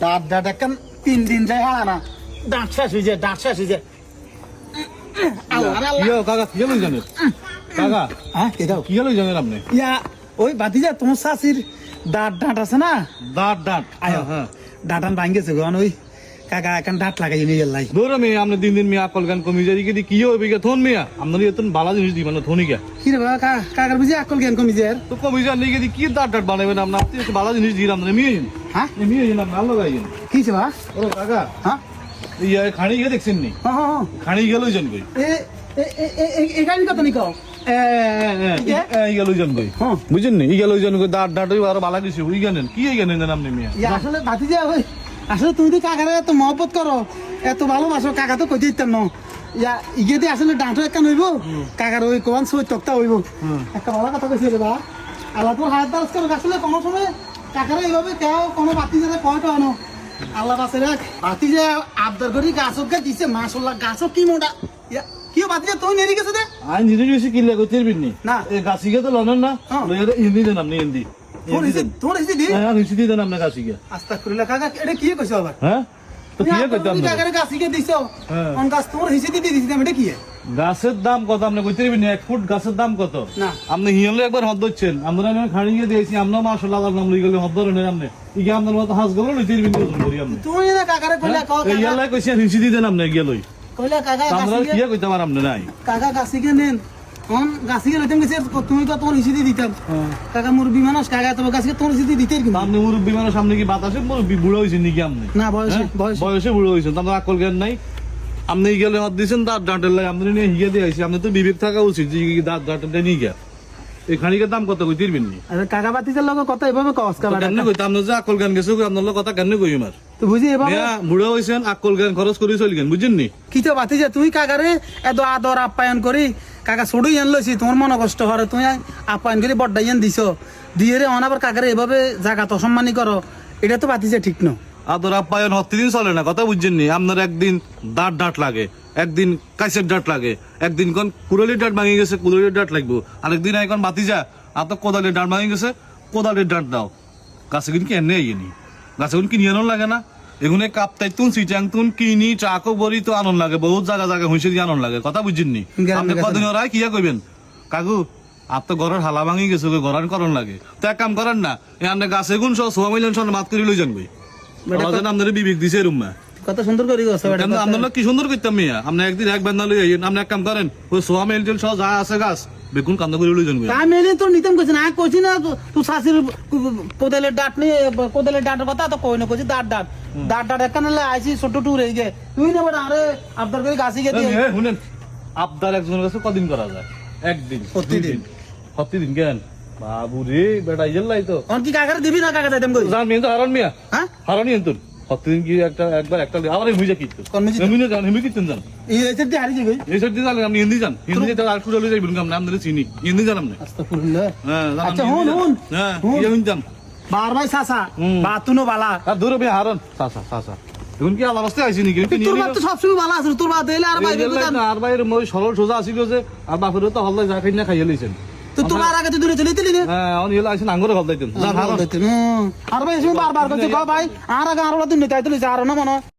দাঁত দাঁত একখান 3 দিন যায় হারা না দাঁত শেষ হয়ে যায় দাঁত শেষ হয়ে যায় কাকা কি হলো জানেন কাকা হ্যাঁ কে দাও কি হলো জানেন আপনি ইয়া ওই বাতিজা তোমার শাশির দাঁত দাঁত আছে না দাঁত দাঁত আয়ো হ্যাঁ দাঁতান ভাঙ্গেছে গো ওই কাকা এখন দাঁত লাগাই নিয়ে গেলাই ধরো মেয়ে আপনি দিন দিন মেয়ে আকল গান কমি যাই কি কি হবে থন মেয়া আপনার এত বালা জিনিস দিবেন না থনি কে কি রে বাবা কাকার বুঝি আকল জ্ঞান কমি যায় তো কমি যান নাকি কি দাঁত দাঁত বানাবেন আপনি আপনি একটু বালা জিনিস দিন আপনার মেয়ে হ্যাঁ মেয়ে আপনি আলো গাইছেন কি ছে বা ও কাকা হ্যাঁ ইয়া খানি গিয়ে দেখছেন নি হ্যাঁ খানি গেল জন কই এই গাড়ি কত নিকো এই গেল জন কই হ্যাঁ বুঝছেন নি এই গেল জন কই দাঁত দাঁত আরো বালা কিছু ওই জানেন কি জানেন আপনি মেয়ে আসলে ভাতিজা ওই আসলে তুমি তো কাকারে এত মহব্বত করো এত ভালোবাসো কাকা তো কইতে দিতাম না ইয়া ইগে দিয়ে আসলে ডাঁটো একটা নইব কাকার ওই কোন সই তক্তা হইব একটা ভালো কথা কইছে রে বা আল্লাহ তোর হায়াত দারাজ করো আসলে কোনো সময় কাকারে এইভাবে কেউ কোনো বাতিজারে কয় তো আনো আল্লাহ বাসে রাখ বাতিজা আবদার করি গাছকে দিছে মাশাআল্লাহ গাছও কি মোটা ইয়া কি বাতিজা তুই নেরি গেছে দে আই নিজে নিজে কিল্লা করতে পারবিনি না এই গাছিকে তো লনেন না লইরে হিন্দি দেন আপনি হিন্দি তোর হিসি দি হ্যাঁ হিন্দি দেন আপনি গাছিকে আস্তাগফিরুল্লাহ কাকা এটা কি কইছো আবার হ্যাঁ তো কি কইতাম না কাকারে গাছিকে দিছো অন গাছ তোর হিসি দি দিছি এটা কি গাছের দাম কত আপনি কইতে পারবেন 1 ফুট গাছের দাম কত না আপনি হিয়লে একবার হদ দিচ্ছেন আমরা আমি খাড়ি গিয়ে দিয়েছি আমরা মাশাআল্লাহ আল্লাহর নাম লই গেলে হদ ধরেন আপনি ই কি আপনার মতো হাস গেল লইতে পারবেন ওজন করি আপনি তুই না কাকারে কইলা ক এই ইয়ালাই কইছি হিন্দি দেন আপনি গেলই কইলা কাকা আমরা কি গাছিকে কইতাম আর আপনি নাই কাকা গাছিকে নেন অন গাছিকে লইতাম গেছে তুমি তো তোর হিসি দি দিতাম কাকা মুরবি মানুষ কাকা তো গাছিকে তোর হিসি দি দিতে কি আপনি মুরব্বী মানুষ সামনে কি বাতাসে মুরব্বী বুড়ো হইছেন নাকি আপনি না বয়সে বয়সে বুড়ো হইছেন তার আকল জ্ঞান নাই আপনি গেলে হাত দিয়েছেন দাঁত ডাঁটের লাই আপনি নিয়ে হিগে দিয়ে আইসি আপনি তো বিবেক থাকা উচিত যে দাঁত ডাঁটের নিয়ে গিয়া এই খানিকের দাম কত কই দিবেন নি আরে কাকা বাতিজার লগে কথা এভাবে কস কাবা কেন কইতা আপনি যে আকল জ্ঞান গেছে আপনার লোক কথা কেন কই আমার তো বুঝি এভাবে বুড়ো হইছেন আকল জ্ঞান খরচ করে চলি গেন বুঝছেন নি কি তো বাতিজা তুই কাকারে এত আদর আপ্যায়ন করি কাকা ছড়ই আন লইছি তোমার মনে কষ্ট হরে তুই আপ্যায়ন করে বড্ডাইয়ান দিছ দিয়ে রে অনাবার কাকারে এভাবে জায়গা তো অসম্মানী করো এটা তো বাতিজা ঠিক না আদর আপ্যায়ন হত্তিদিন চলে না কথা বুঝছেন নি আপনার একদিন দাঁত ডাঁট লাগে একদিন কাইসের ডাঁট লাগে একদিন কোন কুড়ালির ডাঁট ভাঙি গেছে কুড়ালির ডাঁট লাগবো আরেকদিন এখন বাতিজা আপনার কোদালের ডাঁট ভাঙি গেছে কোদালের ডাঁট দাও গাছে কিন্তু কি এনে আইনি গাছে কিন্তু কিনি আনন্দ লাগে না এগুলো কাপতাই তুন সিটাং তুন কিনি চাকো বড়ি তো আনন্দ লাগে বহুত জায়গা জায়গা হইছে দিয়ে আনন্দ লাগে কথা বুঝছেন নি আপনি কদিন ওরাই কিয়া কইবেন কাকু আপ তো ঘরের হালা ভাঙি গেছে ঘরের করণ লাগে তো এক কাম করেন না এখানে গাছে গুণ সহ সোয়া মিলিয়ন সহ মাত করে লই যান বই আপনার বিবেক দিছে রুমা কত সুন্দর করে গেছে আমরা কি সুন্দর করতাম মিয়া আপনি একদিন এক বান্ধা লই আইন আপনি এক কাম করেন ওই সোয়া মিলিয়ন সহ যা আছে গাছ বেগুন কান্দ করে লই যান তা মেলে তোর নিতাম কইছ না কইছি না তুই শাশির কোদালের ডাট নিয়ে কোদালের ডাটের কথা তো কই না কইছি দাঁত দাঁত দাঁত দাঁত একখানে আইছি ছোট টুর এই যে তুই না বড় আরে আবদার করে গাছি গেছে শুনেন আবদার একজনের কাছে কদিন করা যায় একদিন প্রতিদিন কেন বাবু রে বেটা ইজাল্লাই তো অন কি কাকারে দিবি না কাকা যাইতাম কই জান মিয়া তো হারন মিয়া হ্যাঁ হারন ইন্তন প্রতিদিন কি একবার একটা আবার মুইজা কিত আমি কিতেন জান এই এসে দিয়ে হারি যাই এই সব দিন আমি হিন্দি জান হিন্দি তো আর কুড়ালি যাইবেন কাম নাম ধরে চিনি হিন্দি জান আপনি আস্তাগফিরুল্লাহ হ্যাঁ আচ্ছা হুন হ্যাঁ কি আমি জান বার ভাই সাসা বাতুনো বালা আর দূর বে হারন সাসা এখন কি আলাদা অবস্থা আইছি নাকি তোর বাপ তো সবসময় বালা আছে তোর বাপ দিলে আর ভাই আর ভাইয়ের মই সরল সোজা আছিল যে আর বাপের তো হল্লাই যা খাই না খাইয়া লইছেন তো তোর আর আগে তো দূরে চলে দিলি না হ্যাঁ অন ইলা আইছেন আঙ্গুরে হল দাইতেন জান হারন আর ভাই এসে বারবার কইছে গো ভাই আর আগে আর ওলা দিন তাই তো আর না মনে